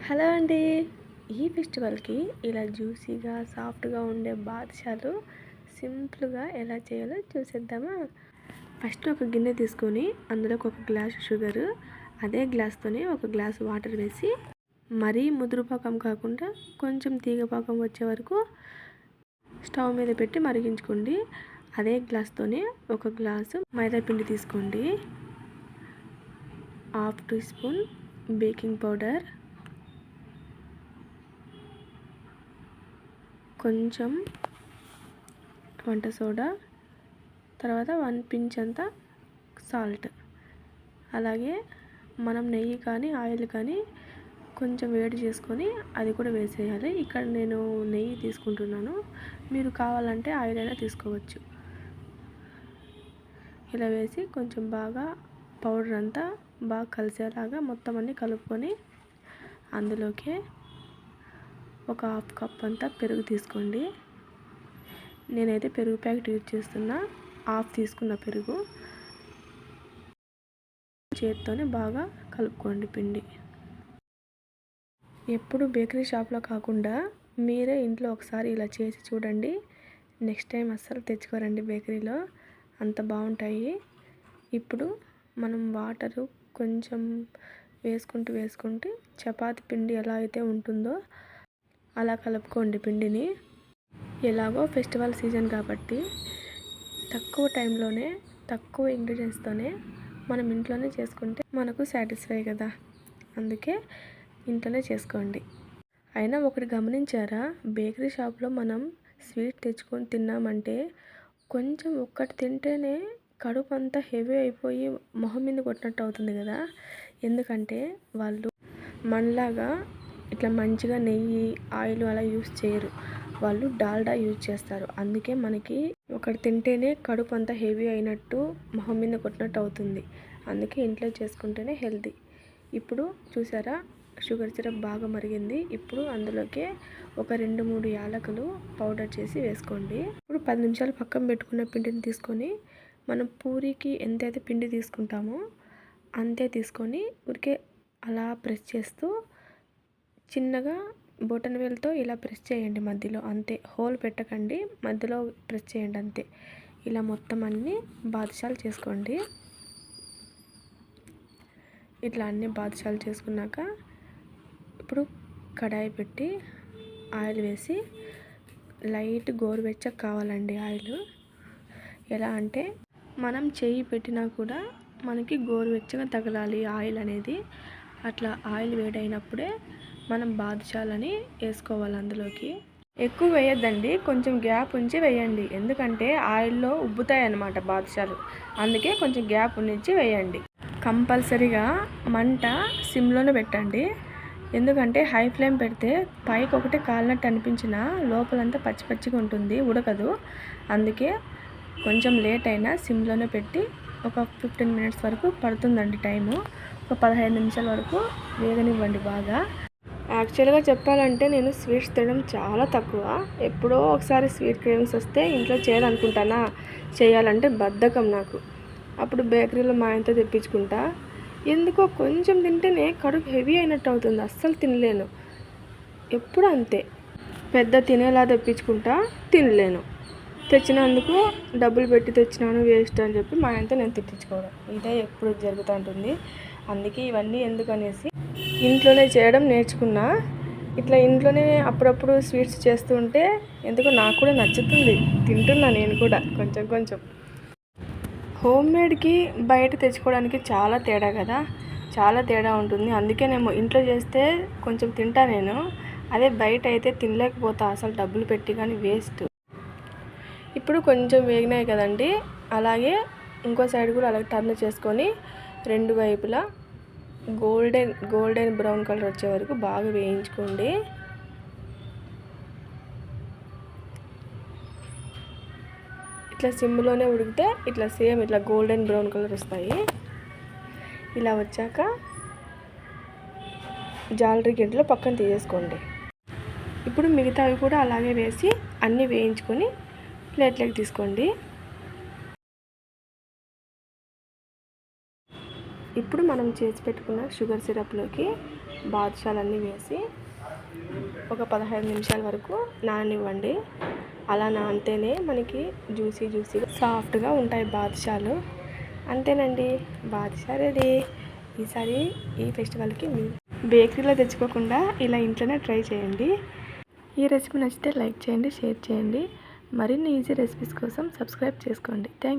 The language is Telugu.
హలో అండి. ఈ ఫెస్టివల్కి ఇలా జ్యూసీగా సాఫ్ట్గా ఉండే బాదుషాలు సింపుల్గా ఎలా చేయాలో చూసేద్దామా. ఫస్ట్ ఒక గిన్నె తీసుకొని అందులోకి ఒక గ్లాసు షుగరు, అదే గ్లాస్తోనే ఒక గ్లాసు వాటర్ వేసి మరీ ముదురు పాకం కాకుండా కొంచెం తీగ పాకం వచ్చే వరకు స్టవ్ మీద పెట్టి మరిగించుకోండి. అదే గ్లాస్తోనే ఒక గ్లాసు మైదా పిండి తీసుకోండి, 1/2 టీ స్పూన్ బేకింగ్ పౌడర్, కొంచెం వంట సోడా, తర్వాత 1 పించ్ అంత సాల్ట్, అలాగే మనం నెయ్యి కానీ ఆయిల్ కానీ కొంచెం వేడి చేసుకొని అది కూడా వేసేయాలి. ఇక్కడ నేను నెయ్యి తీసుకుంటున్నాను, మీరు కావాలంటే ఆయిల్ అయినా తీసుకోవచ్చు. ఇలా వేసి కొంచెం బాగా పౌడర్ అంతా బాగా కలిసేలాగా మొత్తం అన్నీ కలుపుకొని అందులోకి ఒక 1/2 కప్ అంతా పెరుగు తీసుకోండి. నేనైతే పెరుగు ప్యాకెట్ యూజ్ చేస్తున్నా, 1/2 తీసుకున్న పెరుగు. చేత్తోనే బాగా కలుపుకోండి పిండి. ఎప్పుడు బేకరీ షాప్లో కాకుండా మీరే ఇంట్లో ఒకసారి ఇలా చేసి చూడండి. నెక్స్ట్ టైం అస్సలు తెచ్చుకోరండి బేకరీలో, అంత బాగుంటాయి. ఇప్పుడు మనం వాటరు కొంచెం వేసుకుంటూ చపాతి పిండి ఎలా అయితే ఉంటుందో అలా కలుపుకోండి పిండిని. ఎలాగో ఫెస్టివల్ సీజన్ కాబట్టి తక్కువ టైంలోనే తక్కువ ఇంగ్రీడియంట్స్తోనే మనం ఇంట్లోనే చేసుకుంటే మనకు సాటిస్ఫై కదా, అందుకే ఇంట్లోనే చేసుకోండి. అయినా ఒకటి గమనించారా, బేకరీ షాప్లో మనం స్వీట్ తెచ్చుకొని తిన్నామంటే కొంచెం ఒక్కటి తింటేనే కడుపు అంతా హెవీ అయిపోయి మొహం మీద కొట్టినట్టు అవుతుంది కదా. ఎందుకంటే వాళ్ళు మనలాగా ఇట్లా మంచిగా నెయ్యి ఆయిల్ అలా యూస్ చేయరు, వాళ్ళు డాల్డా యూజ్ చేస్తారు. అందుకే మనకి ఒకటి తింటేనే కడుపు అంతా హెవీ అయినట్టు మొహం మీద కొట్టినట్టు అవుతుంది. అందుకే ఇంట్లో చేసుకుంటేనే హెల్తీ. ఇప్పుడు చూసారా, షుగర్ సిరప్ బాగా మరిగింది. ఇప్పుడు అందులోకి ఒక 2-3 యాలకులు పౌడర్ చేసి వేసుకోండి. ఇప్పుడు 10 నిమిషాలు పక్కన పెట్టుకున్న పిండిని తీసుకొని మనం పూరీకి ఎంతైతే పిండి తీసుకుంటామో అంతే తీసుకొని ఊరికే అలా ప్రెస్ చేస్తూ చిన్నగా బొటన వేలుతో ఇలా ప్రెస్ చేయండి మధ్యలో, అంతే. హోల్ పెట్టకండి, మధ్యలో ప్రెస్ చేయండి అంతే. ఇలా మొత్తం అన్నీ బాదుషాలు చేసుకోండి. ఇట్లా అన్ని బాదుషాలు చేసుకున్నాక ఇప్పుడు కడాయి పెట్టి ఆయిల్ వేసి లైట్ గోరువెచ్చగా కావాలండి ఆయిల్. ఎలా అంటే మనం చెయ్యి పెట్టినా కూడా మనకి గోరువెచ్చగా తగలాలి ఆయిల్ అనేది. అట్లా ఆయిల్ వేడైనప్పుడే మనం బాదుషాలని వేసుకోవాలి. అందులోకి ఎక్కువ వేయద్దండి, కొంచెం గ్యాప్ ఉంచి వేయండి. ఎందుకంటే ఆయిల్లో ఉబ్బుతాయి అన్నమాట బాదుషాలు, అందుకే కొంచెం గ్యాప్ ఉంచి వేయండి. కంపల్సరీగా మంట సిమ్లోనే పెట్టండి. ఎందుకంటే హై ఫ్లేమ్ పెడితే పైకి ఒకటి కాలినట్టు అనిపించినా లోపలంతా పచ్చి పచ్చిగా ఉంటుంది, ఉడకదు. అందుకే కొంచెం లేట్ అయినా సిమ్లోనే పెట్టి ఒక 15 మినిట్స్ వరకు పడుతుందండి టైము. ఒక 15 నిమిషాల వరకు వేగనివ్వండి బాగా. యాక్చువల్గా చెప్పాలంటే నేను స్వీట్స్ తినడం చాలా తక్కువ. ఎప్పుడో ఒకసారి స్వీట్ క్రేవింగ్స్ వస్తే ఇంట్లో చేయాలనుకుంటానా, చేయాలంటే బద్ధకం నాకు. అప్పుడు బేకరీలో మా ఆయనతో తెప్పించుకుంటా. ఎందుకో కొంచెం తింటేనే కడుపు హెవీ అయినట్టు అవుతుంది, అస్సలు తినలేను. ఎప్పుడు అంతే, పెద్ద తినేలా తెప్పించుకుంటా, తినలేను. తెచ్చినందుకు డబ్బులు పెట్టి తెచ్చినాను వేస్ట్ అని చెప్పి మా ఆయనతో నేను తిట్టించుకోవడం, ఇదే ఎప్పుడు జరుగుతూ ఉంటుంది. అందుకే ఇవన్నీ ఎందుకనేసి ఇంట్లోనే చేయడం నేర్చుకున్నా. ఇట్లా ఇంట్లోనే అప్పుడప్పుడు స్వీట్స్ చేస్తూ ఉంటే ఎందుకో నాకు కూడా నచ్చుతుంది, తింటున్నా నేను కూడా కొంచెం కొంచెం. హోమ్ మేడ్కి బయట తెచ్చుకోవడానికి చాలా తేడా కదా, చాలా తేడా ఉంటుంది. అందుకే నేను ఇంట్లో చేస్తే కొంచెం తింటా నేను, అదే బయట అయితే తినలేకపోతా అసలు, డబ్బులు పెట్టి కానీ వేస్ట్. ఇప్పుడు కొంచెం వేగినాయి కదండి, అలాగే ఇంకో సైడ్ కూడా అలాగే టర్న్ చేసుకొని రెండు వైపులా గోల్డెన్ బ్రౌన్ కలర్ వచ్చే వరకు బాగా వేయించుకోండి. ఇట్లా సిమ్లోనే ఉడికితే ఇట్లా సేమ్ ఇట్లా గోల్డెన్ బ్రౌన్ కలర్ వస్తాయి. ఇలా వచ్చాక జాలరీ గిడ్డలో పక్కన తీసేసుకోండి. ఇప్పుడు మిగతావి కూడా అలాగే వేసి అన్నీ వేయించుకొని ప్లేట్లోకి తీసుకోండి. ఇప్పుడు మనం చేసి పెట్టుకున్న షుగర్ సిరప్లోకి బాదుషాలన్నీ వేసి ఒక 15 నిమిషాల వరకు నాననివ్వండి. అలా నానితేనే మనకి జ్యూసీగా సాఫ్ట్గా ఉంటాయి బాదుషాలు. అంతేనండి, బాదుషా రెడీ. ఈసారి ఈ ఫెస్టివల్కి మీ బేకరీలో తెచ్చుకోకుండా ఇలా ఇంట్లోనే ట్రై చేయండి. ఈ రెసిపీ నచ్చితే లైక్ చేయండి, షేర్ చేయండి. మరిన్ని ఈజీ రెసిపీస్ కోసం సబ్స్క్రైబ్ చేసుకోండి. Thank you.